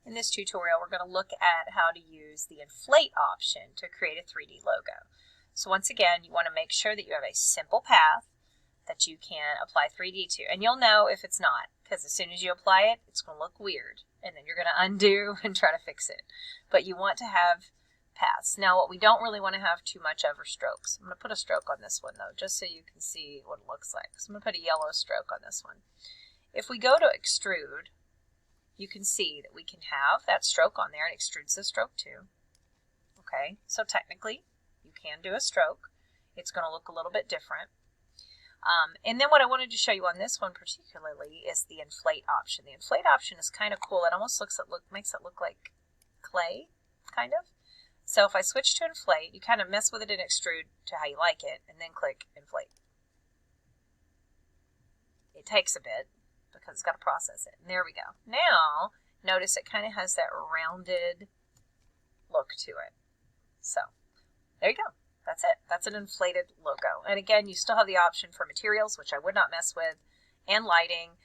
In this tutorial, we're going to look at how to use the Inflate option to create a 3D logo. So once again, you want to make sure that you have a simple path that you can apply 3D to. And you'll know if it's not, because as soon as you apply it, it's going to look weird. And then you're going to undo and try to fix it. But you want to have paths. Now, what we don't really want to have too much of are strokes. I'm going to put a stroke on this one, though, just so you can see what it looks like. So I'm going to put a yellow stroke on this one. If we go to extrude, you can see that we can have that stroke on there and extrudes the stroke too. Okay, so technically you can do a stroke. It's going to look a little bit different. And then what I wanted to show you on this one particularly is the Inflate option. The Inflate option is kind of cool. It almost makes it look like clay, kind of. So if I switch to Inflate, you kind of mess with it in extrude to how you like it, and then click Inflate. It takes a bit, because it's got to process it. And there we go. Now, notice it kind of has that rounded look to it. So, there you go. That's it. That's an inflated logo. And again, you still have the option for materials, which I would not mess with, and lighting,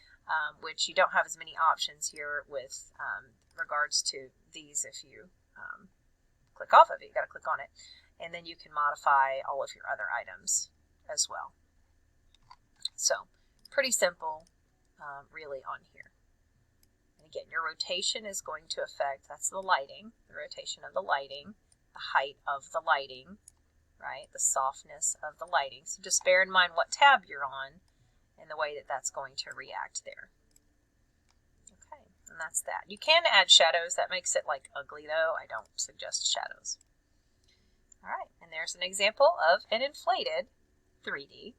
which you don't have as many options here with regards to these if you click off of it. You got to click on it. And then you can modify all of your other items as well. So, pretty simple. Really on here. And again, your rotation is going to affect, that's the lighting, the rotation of the lighting, the height of the lighting, right, the softness of the lighting. So just bear in mind what tab you're on and the way that that's going to react there. Okay, and that's that. You can add shadows. That makes it like ugly though. I don't suggest shadows. All right, and there's an example of an inflated 3D